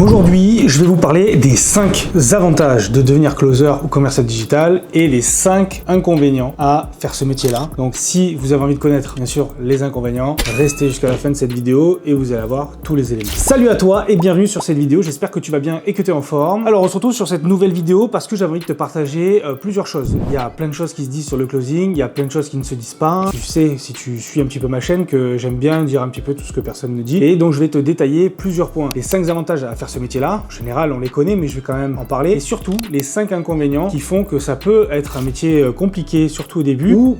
Aujourd'hui, je vais vous parler des 5 avantages de devenir closer ou commercial digital et les 5 inconvénients à faire ce métier-là. Donc si vous avez envie de connaître, bien sûr, les inconvénients, restez jusqu'à la fin de cette vidéo et vous allez avoir tous les éléments. Salut à toi et bienvenue sur cette vidéo, j'espère que tu vas bien et que tu es en forme. Alors on se retrouve sur cette nouvelle vidéo parce que j'avais envie de te partager plusieurs choses. Il y a plein de choses qui se disent sur le closing, il y a plein de choses qui ne se disent pas. Tu sais, si tu suis un petit peu ma chaîne, que j'aime bien dire un petit peu tout ce que personne ne dit. Et donc je vais te détailler plusieurs points. Les 5 avantages à faire ce métier-là, en général on les connaît mais je vais quand même en parler, et surtout les 5 inconvénients qui font que ça peut être un métier compliqué, surtout au début, où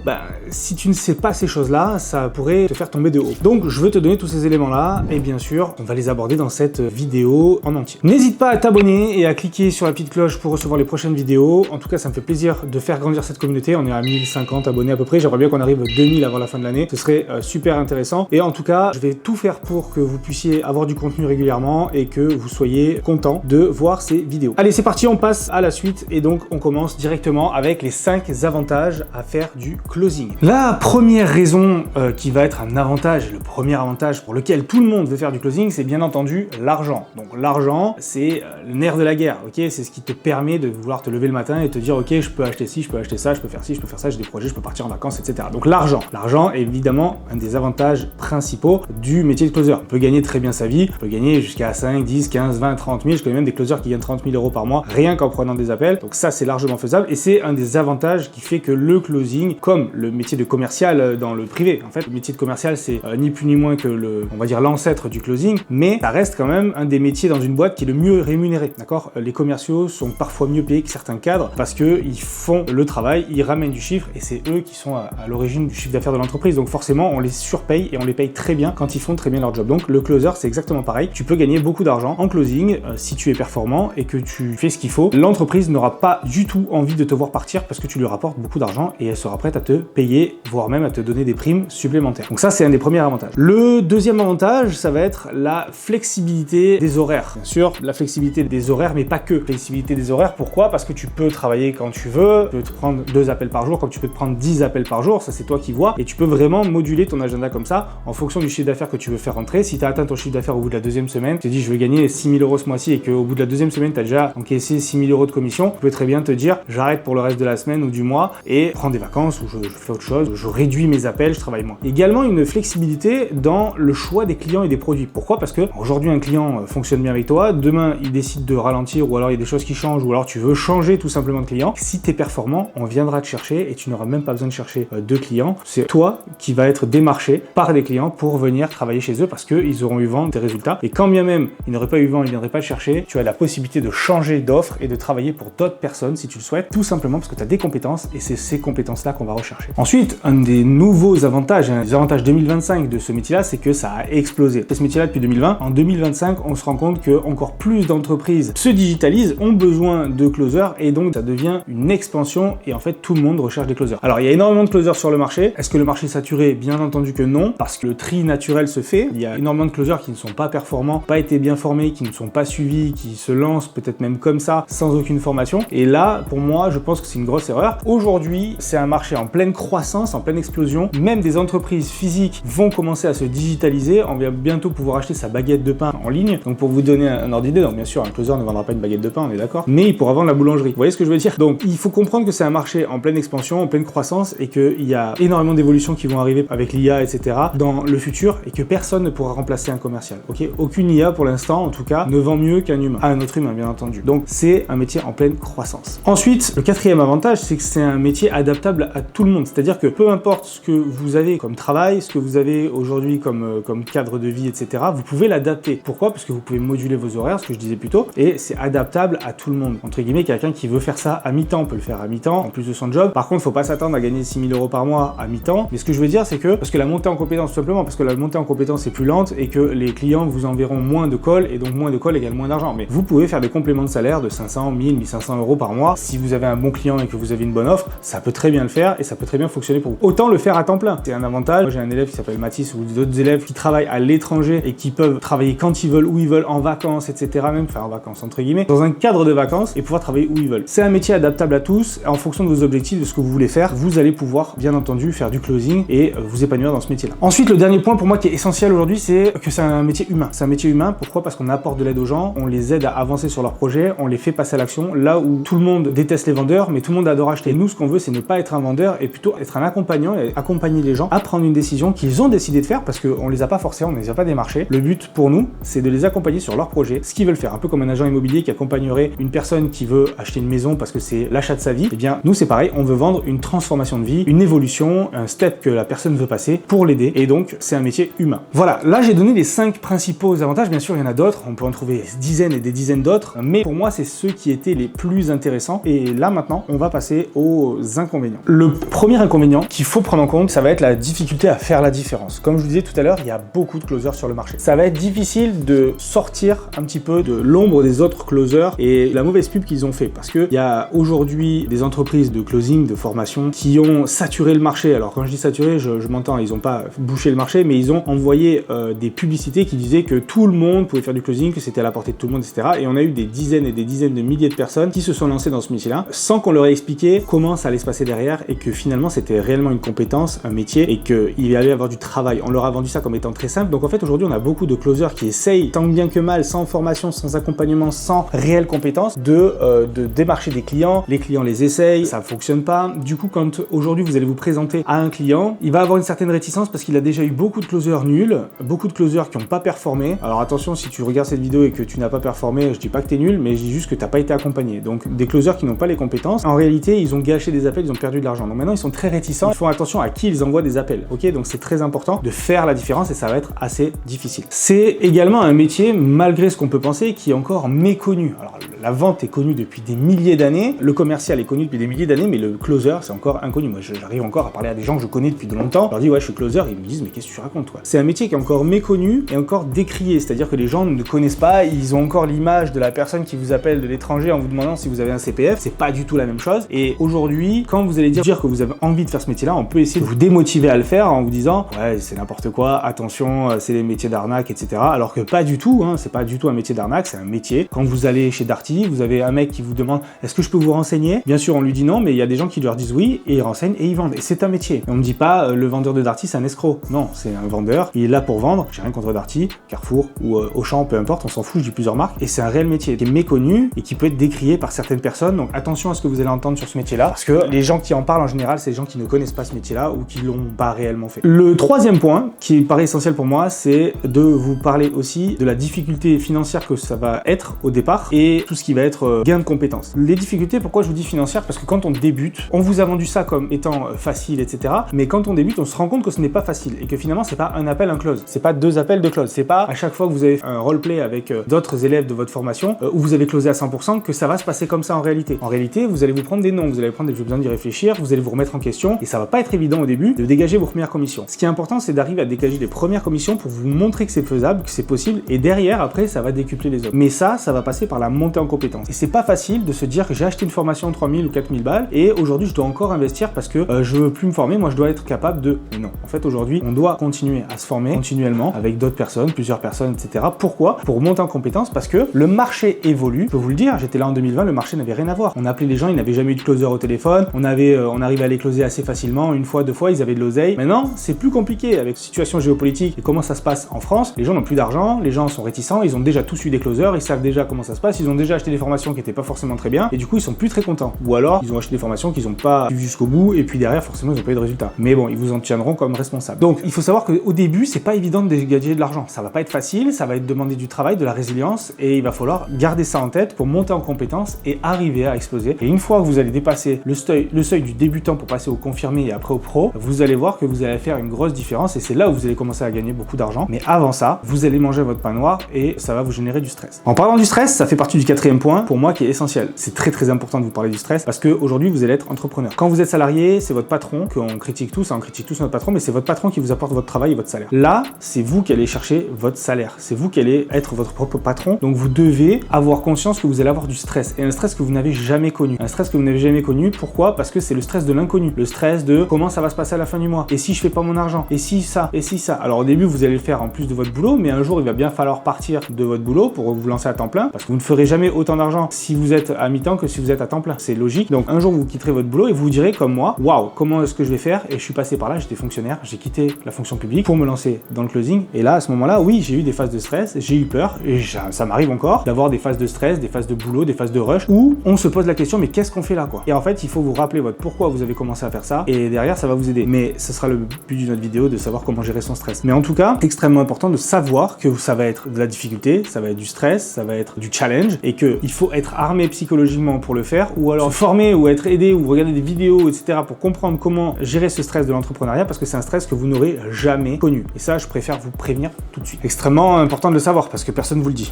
si tu ne sais pas ces choses-là, ça pourrait te faire tomber de haut. Donc je veux te donner tous ces éléments-là, et bien sûr on va les aborder dans cette vidéo en entier. N'hésite pas à t'abonner et à cliquer sur la petite cloche pour recevoir les prochaines vidéos. En tout cas ça me fait plaisir de faire grandir cette communauté, on est à 1050 abonnés à peu près, j'aimerais bien qu'on arrive à 2000 avant la fin de l'année, ce serait super intéressant, et en tout cas je vais tout faire pour que vous puissiez avoir du contenu régulièrement et que vous soyez content de voir ces vidéos. Allez, c'est parti, on passe à la suite et donc on commence directement avec les 5 avantages à faire du closing. La première raison qui va être un avantage, le premier avantage pour lequel tout le monde veut faire du closing, c'est bien entendu l'argent. Donc l'argent, c'est le nerf de la guerre, ok? C'est ce qui te permet de vouloir te lever le matin et te dire ok, je peux acheter ci, je peux acheter ça, je peux faire ci, je peux faire ça, j'ai des projets, je peux partir en vacances, etc. Donc l'argent. L'argent est évidemment un des avantages principaux du métier de closer. On peut gagner très bien sa vie, on peut gagner jusqu'à 5, 10, 15, 20, 30 000, je connais même des closers qui gagnent 30 000 euros par mois rien qu'en prenant des appels. Donc ça, c'est largement faisable et c'est un des avantages qui fait que le closing, comme le métier de commercial dans le privé, en fait, le métier de commercial, c'est ni plus ni moins que on va dire l'ancêtre du closing, mais ça reste quand même un des métiers dans une boîte qui est le mieux rémunéré, d'accord? Les commerciaux sont parfois mieux payés que certains cadres parce que ils font le travail, ils ramènent du chiffre et c'est eux qui sont à l'origine du chiffre d'affaires de l'entreprise. Donc forcément, on les surpaye et on les paye très bien quand ils font très bien leur job. Donc le closer, c'est exactement pareil. Tu peux gagner beaucoup d'argent en closing si tu es performant et que tu fais ce qu'il faut. L'entreprise n'aura pas du tout envie de te voir partir parce que tu lui rapportes beaucoup d'argent et elle sera prête à te payer, voire même à te donner des primes supplémentaires. Donc ça, c'est un des premiers avantages. Le deuxième avantage, ça va être la flexibilité des horaires. Bien sûr, la flexibilité des horaires, mais pas que. Flexibilité des horaires, pourquoi? Parce que tu peux travailler quand tu veux, tu peux te prendre 2 appels par jour, comme tu peux te prendre 10 appels par jour, ça c'est toi qui vois, et tu peux vraiment moduler ton agenda comme ça, en fonction du chiffre d'affaires que tu veux faire rentrer. Si tu as atteint ton chiffre d'affaires au bout de la deuxième semaine, tu te dis je vais gagner 6 000 euros ce mois-ci, et qu'au bout de la deuxième semaine, tu as déjà encaissé 6 000 euros de commission, tu peux très bien te dire j'arrête pour le reste de la semaine ou du mois et prends des vacances ou je fais autre chose, je réduis mes appels, je travaille moins. Également une flexibilité dans le choix des clients et des produits. Pourquoi? Parce que aujourd'hui un client fonctionne bien avec toi, demain il décide de ralentir ou alors il y a des choses qui changent ou alors tu veux changer tout simplement de client. Si tu es performant, on viendra te chercher et tu n'auras même pas besoin de chercher de clients. C'est toi qui va être démarché par des clients pour venir travailler chez eux parce qu'ils auront eu vent des résultats. Et quand bien même ils n'auraient pas eu vent, ils ne viendraient pas te chercher, tu as la possibilité de changer d'offre et de travailler pour d'autres personnes si tu le souhaites, tout simplement parce que tu as des compétences et c'est ces compétences-là qu'on va rechercher. Ensuite, un des nouveaux avantages, un des avantages 2025 de ce métier-là, c'est que ça a explosé. Ce métier-là depuis 2020, en 2025, on se rend compte que encore plus d'entreprises se digitalisent, ont besoin de closers et donc ça devient une expansion et en fait tout le monde recherche des closers. Alors il y a énormément de closers sur le marché. Est-ce que le marché est saturé? Bien entendu que non, parce que le tri naturel se fait. Il y a énormément de closers qui ne sont pas performants, pas été bien formés, qui ne sont pas suivis, qui se lancent peut-être même comme ça, sans aucune formation. Et là, pour moi, je pense que c'est une grosse erreur. Aujourd'hui, c'est un marché en pleine croissance, en pleine explosion. Même des entreprises physiques vont commencer à se digitaliser. On va bientôt pouvoir acheter sa baguette de pain en ligne. Donc pour vous donner un ordre d'idée, donc bien sûr, un closer ne vendra pas une baguette de pain, on est d'accord, mais il pourra vendre la boulangerie. Vous voyez ce que je veux dire? Donc il faut comprendre que c'est un marché en pleine expansion, en pleine croissance et qu'il y a énormément d'évolutions qui vont arriver avec l'IA, etc. dans le futur et que personne ne pourra remplacer un commercial. Ok? Aucune IA pour l'instant, en tout cas, ne vend mieux qu'un humain. Un autre humain, bien entendu. Donc c'est un métier en pleine croissance. Ensuite, le quatrième avantage, c'est que c'est un métier adaptable à tout le monde. C'est-à-dire que peu importe ce que vous avez comme travail, ce que vous avez aujourd'hui comme cadre de vie, etc., vous pouvez l'adapter. Pourquoi? Parce que vous pouvez moduler vos horaires, ce que je disais plus tôt, et c'est adaptable à tout le monde. Entre guillemets, quelqu'un qui veut faire ça à mi-temps peut le faire à mi-temps, en plus de son job. Par contre, faut pas s'attendre à gagner 6 000 euros par mois à mi-temps. Mais ce que je veux dire, c'est que, parce que la montée en compétence, tout simplement, parce que la montée en compétence est plus lente et que les clients vous enverront moins de calls, et donc moins de calls égale moins d'argent. Mais vous pouvez faire des compléments de salaire de 500, 1000, 1500 euros par mois. Si vous avez un bon client et que vous avez une bonne offre, ça peut très bien le faire et ça peut très bien fonctionner pour vous. Autant le faire à temps plein. C'est un avantage. Moi, j'ai un élève qui s'appelle Mathis ou d'autres élèves qui travaillent à l'étranger et qui peuvent travailler quand ils veulent, où ils veulent, en vacances, etc. Même, enfin en vacances entre guillemets, dans un cadre de vacances et pouvoir travailler où ils veulent. C'est un métier adaptable à tous. En fonction de vos objectifs, de ce que vous voulez faire, vous allez pouvoir bien entendu faire du closing et vous épanouir dans ce métier-là. Ensuite, le dernier point pour moi qui est essentiel aujourd'hui, c'est que c'est un métier humain. C'est un métier humain. Pourquoi? Parce qu'on a apporte de l'aide aux gens, on les aide à avancer sur leur projet, on les fait passer à l'action, là où tout le monde déteste les vendeurs, mais tout le monde adore acheter. Nous, ce qu'on veut, c'est ne pas être un vendeur et plutôt être un accompagnant et accompagner les gens à prendre une décision qu'ils ont décidé de faire parce qu'on les a pas forcés, on ne les a pas démarchés. Le but pour nous, c'est de les accompagner sur leur projet, ce qu'ils veulent faire, un peu comme un agent immobilier qui accompagnerait une personne qui veut acheter une maison parce que c'est l'achat de sa vie. Eh bien, nous, c'est pareil, on veut vendre une transformation de vie, une évolution, un step que la personne veut passer pour l'aider, et donc c'est un métier humain. Voilà, là j'ai donné les 5 principaux avantages, bien sûr il y en a d'autres, on peut en trouver des dizaines et des dizaines d'autres, mais pour moi c'est ceux qui étaient les plus intéressants, et là maintenant on va passer aux inconvénients. Le premier inconvénient qu'il faut prendre en compte, ça va être la difficulté à faire la différence. Comme je vous disais tout à l'heure, il y a beaucoup de closers sur le marché. Ça va être difficile de sortir un petit peu de l'ombre des autres closers et la mauvaise pub qu'ils ont fait, parce qu'il y a aujourd'hui des entreprises de closing, de formation, qui ont saturé le marché. Alors quand je dis saturé, je m'entends, ils n'ont pas bouché le marché, mais ils ont envoyé des publicités qui disaient que tout le monde pouvait faire du closing, que c'était à la portée de tout le monde, etc. Et on a eu des dizaines et des dizaines de milliers de personnes qui se sont lancées dans ce métier-là, sans qu'on leur ait expliqué comment ça allait se passer derrière, et que finalement c'était réellement une compétence, un métier, et qu'il allait y avoir du travail. On leur a vendu ça comme étant très simple. Donc en fait aujourd'hui on a beaucoup de closers qui essayent, tant bien que mal, sans formation, sans accompagnement, sans réelle compétence, de démarcher des clients. Les clients les essayent, ça fonctionne pas. Du coup, quand aujourd'hui vous allez vous présenter à un client, il va avoir une certaine réticence parce qu'il a déjà eu beaucoup de closers nuls, beaucoup de closers qui n'ont pas performé. Alors attention, si tu regardes cette vidéo et que tu n'as pas performé, je dis pas que tu es nul, mais je dis juste que tu n'as pas été accompagné. Donc des closers qui n'ont pas les compétences, en réalité ils ont gâché des appels, ils ont perdu de l'argent. Donc maintenant ils sont très réticents, ils font attention à qui ils envoient des appels. Ok, donc c'est très important de faire la différence et ça va être assez difficile. C'est également un métier, malgré ce qu'on peut penser, qui est encore méconnu. Alors la vente est connue depuis des milliers d'années, le commercial est connu depuis des milliers d'années, mais le closer c'est encore inconnu. Moi j'arrive encore à parler à des gens que je connais depuis de longtemps, je leur dis ouais je suis closer, ils me disent mais qu'est-ce que tu racontes toi? C'est un métier qui est encore méconnu et encore décrié, c'est-à-dire que les gens ne connaissent pas, ils ont encore l'image de la personne qui vous appelle de l'étranger en vous demandant si vous avez un CPF, c'est pas du tout la même chose. Et aujourd'hui, quand vous allez dire que vous avez envie de faire ce métier-là, on peut essayer de vous démotiver à le faire en vous disant ouais c'est n'importe quoi, attention, c'est des métiers d'arnaque, etc. Alors que pas du tout, hein, c'est pas du tout un métier d'arnaque, c'est un métier. Quand vous allez chez Darty, vous avez un mec qui vous demande est-ce que je peux vous renseigner? Bien sûr on lui dit non, mais il y a des gens qui leur disent oui et ils renseignent et ils vendent. Et c'est un métier. Et on me dit pas le vendeur de Darty c'est un escroc. Non, c'est un vendeur, il est là pour vendre. J'ai rien contre Darty, Carrefour ou Auchan, peu importe, on s'en fout, je dis plusieurs marques. Et c'est un réel métier qui est méconnu et qui peut être décrié par certaines personnes. Donc attention à ce que vous allez entendre sur ce métier-là, parce que les gens qui en parlent en général, c'est des gens qui ne connaissent pas ce métier-là ou qui l'ont pas réellement fait. Le troisième point qui paraît essentiel pour moi, c'est de vous parler aussi de la difficulté financière que ça va être au départ et tout ce qui va être gain de compétences. Les difficultés, pourquoi je vous dis financière? Parce que quand on débute, on vous a vendu ça comme étant facile, etc. Mais quand on débute, on se rend compte que ce n'est pas facile et que finalement, c'est pas un appel, un close. C'est pas 2 appels de close. C'est pas à chaque fois que vous avez un roleplay avec d'autres élèves de votre formation où vous avez closé à 100% que ça va se passer comme ça en réalité. En réalité, vous allez vous prendre des noms, vous allez prendre des besoin d'y réfléchir, vous allez vous remettre en question et ça va pas être évident au début de dégager vos premières commissions. Ce qui est important, c'est d'arriver à dégager les premières commissions pour vous montrer que c'est faisable, que c'est possible et derrière, après, ça va décupler les autres. Mais ça va passer par la montée en compétences. Et c'est pas facile de se dire que j'ai acheté une formation de 3000 ou 4000 balles et aujourd'hui, je dois encore investir parce que je veux plus me former, moi je dois être capable de... Mais non, en fait, aujourd'hui, on doit continuer à se former continuellement avec d'autres personnes, plusieurs personnes, etc. Pourquoi? Pour monter en compétences parce que le marché évolue. Je peux vous le dire, j'étais là en 2020, le marché n'avait rien à voir. On appelait les gens, ils n'avaient jamais eu de closer au téléphone, on arrivait à les closer assez facilement, une fois, 2 fois, ils avaient de l'oseille. Maintenant, c'est plus compliqué avec la situation géopolitique et comment ça se passe en France. Les gens n'ont plus d'argent, les gens sont réticents, ils ont déjà tous eu des closers, ils savent déjà comment ça se passe, ils ont déjà acheté des formations qui n'étaient pas forcément très bien et du coup, ils sont plus très contents. Ou alors, ils ont acheté des formations qu'ils n'ont pas suivies jusqu'au bout et puis derrière, forcément, ils n'ont pas eu de résultat. Mais bon, ils vous en tiendront comme responsable. Donc, il faut savoir qu'au début, c'est pas évident de dégager de l'argent. Ça va pas être facile, ça va être demander du travail, de la résilience et il va falloir garder ça en tête pour monter en compétences et arriver à exploser. Et une fois que vous allez dépasser le seuil du débutant pour passer au confirmé et après au pro, vous allez voir que vous allez faire une grosse différence et c'est là où vous allez commencer à gagner beaucoup d'argent. Mais avant ça, vous allez manger votre pain noir et ça va vous générer du stress. En parlant du stress, ça fait partie du 4e point pour moi qui est essentiel. C'est très important de vous parler du stress parce qu'aujourd'hui, vous allez être entrepreneur. Quand vous êtes salarié, c'est votre patron qu'on critique tous, on critique tous notre patron, mais c'est votre patron qui vous apporte votre travail et votre salaire. Là, c'est vous qui allez chercher votre salaire. C'est vous qui allez être votre propre patron. Donc vous devez avoir conscience que vous allez avoir du stress et un stress que vous n'avez jamais connu. Un stress que vous n'avez jamais connu. Pourquoi? Parce que c'est le stress de l'inconnu. Le stress de comment ça va se passer à la fin du mois. Et si je fais pas mon argent? Et si ça? Et si ça? Alors au début, vous allez le faire en plus de votre boulot, mais un jour, il va bien falloir partir de votre boulot pour vous lancer à temps plein parce que vous ne ferez jamais autant d'argent si vous êtes à mi-temps que si vous êtes à temps plein. C'est logique. Donc un jour, vous quitterez votre boulot et vous vous direz comme moi, waouh, comment est-ce que je vais faire? Et je suis passé par là, j'étais fonctionnaire, j'ai quitté la fonction publique pour me lancer dans le closing. Et là, à ce moment-là, oui, j'ai eu des phases de stress, j'ai eu peur, et ça m'arrive encore d'avoir des phases de stress, des phases de boulot, des phases de rush, où on se pose la question, mais qu'est-ce qu'on fait là, quoi? Et en fait, il faut vous rappeler votre pourquoi vous avez commencé à faire ça, et derrière, ça va vous aider. Mais ce sera le but de notre vidéo, de savoir comment gérer son stress. Mais en tout cas, c'est extrêmement important de savoir que ça va être de la difficulté, ça va être du stress, ça va être du challenge, et qu'il faut être armé psychologiquement pour le faire, ou alors se former, ou être aidé, ou regarder des vidéos, etc., pour comprendre comment gérer ce stress de l'entrepreneuriat, parce que c'est un stress que vous n'aurez jamais connu. Et ça, je préfère vous prévenir tout de suite. Extrêmement important de le savoir, parce que personne ne vous le dit.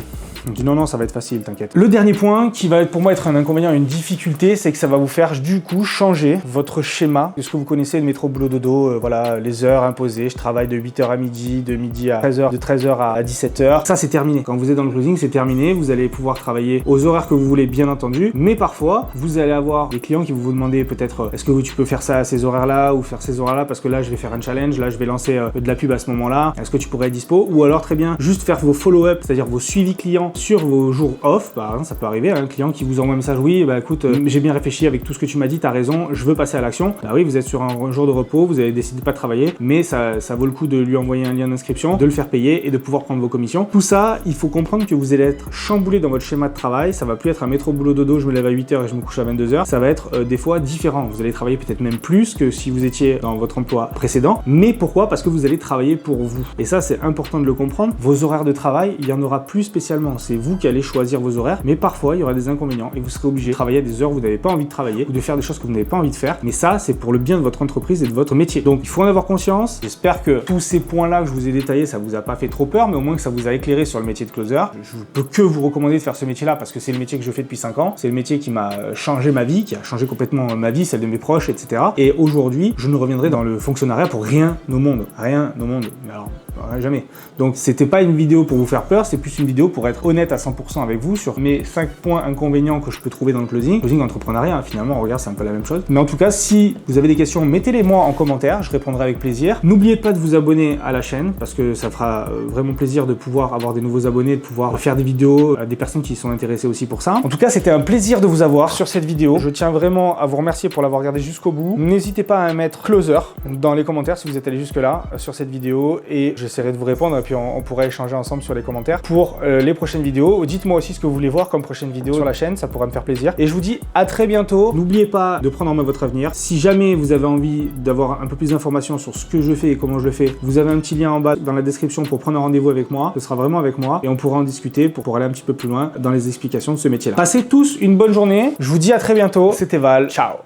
On dit non, ça va être facile, t'inquiète. Le dernier point, qui va pour moi être un inconvénient, une difficulté, c'est que ça va vous faire du coup changer votre schéma de ce que vous connaissez de métro boulot dodo, voilà, les heures imposées, je travaille de 8h à midi, de midi à 13h, de 13h à 17h. Ça, c'est terminé. Quand vous êtes dans le closing, c'est terminé. Vous allez pouvoir travailler aux horaires que vous voulez, bien entendu, mais parfois, vous allez avoir des clients qui vont vous demander peut-être, est-ce que tu peux faire ça à ces horaires-là ou faire ces horaires-là parce que là, je vais faire un challenge, là, je vais lancer de la pub à ce moment-là. Est-ce que tu pourrais être dispo? Ou alors, très bien, juste faire vos follow-up, c'est-à-dire vos suivis clients sur vos jours off. Par exemple, ça peut arriver, un client qui vous envoie un message, oui, bah écoute, j'ai bien réfléchi avec tout ce que tu m'as dit, t'as raison, je veux passer à l'action. Bah oui, vous êtes sur un jour de repos, vous avez décidé de pas travailler, mais ça vaut le coup de lui envoyer un lien d'inscription, de le faire payer et de pouvoir prendre vos commissions. Tout ça, il faut comprendre que vous allez être chamboulé dans votre schéma de travail. Ça va plus être un métro boulot dodo, je me lève à 8h et je me couche à 22h. Ça va être des fois différent. Vous allez travailler peut-être même plus que si vous étiez dans votre emploi précédent. Mais pourquoi? Parce que vous allez travailler pour vous. Et ça, c'est important de le comprendre. Vos horaires de travail, il y en aura plus spécialement. C'est vous qui allez choisir vos horaires, mais parfois, il y aura des inconvénients et vous serez obligé de travailler à des heures où vous n'avez pas envie de travailler ou de faire des choses que vous n'avez pas envie de faire. Mais ça, c'est pour le bien de votre entreprise et de votre métier. Donc, il faut en avoir conscience. J'espère que tous ces points-là que je vous ai détaillés, ça vous a pas fait trop peur, mais au moins que ça vous a éclairé sur le métier de closer. Je ne peux que vous recommander de faire ce métier-là parce que c'est le métier que je fais depuis 5 ans. C'est le métier qui m'a changé ma vie, qui a changé complètement ma vie, celle de mes proches, etc. Et aujourd'hui, je ne reviendrai dans le fonctionnariat pour rien au monde. Rien au monde. Mais alors, jamais. Donc, c'était pas une vidéo pour vous faire peur, c'est plus une vidéo pour être honnête à 100% avec vous sur mes 5 points inconvénients que je peux trouver dans le closing. Closing entrepreneuriat, hein, finalement, on regarde, c'est un peu la même chose. Mais en tout cas, si vous avez des questions, mettez-les moi en commentaire, je répondrai avec plaisir. N'oubliez pas de vous abonner à la chaîne parce que ça fera vraiment plaisir de pouvoir avoir des nouveaux abonnés, de pouvoir faire des vidéos à des personnes qui sont intéressées aussi pour ça. En tout cas, c'était un plaisir de vous avoir sur cette vidéo. Je tiens vraiment à vous remercier pour l'avoir regardé jusqu'au bout. N'hésitez pas à mettre closer dans les commentaires si vous êtes allé jusque-là sur cette vidéo et j'essaierai de vous répondre et puis on pourra échanger ensemble sur les commentaires pour les prochaines vidéos. Dites-moi aussi ce que vous voulez voir comme prochaine vidéo sur la chaîne, ça pourra me faire plaisir. Et je vous dis à très bientôt. N'oubliez pas de prendre en main votre avenir. Si jamais vous avez envie d'avoir un peu plus d'informations sur ce que je fais et comment je le fais, vous avez un petit lien en bas dans la description pour prendre un rendez-vous avec moi. Ce sera vraiment avec moi et on pourra en discuter pour aller un petit peu plus loin dans les explications de ce métier-là. Passez tous une bonne journée. Je vous dis à très bientôt. C'était Val. Ciao.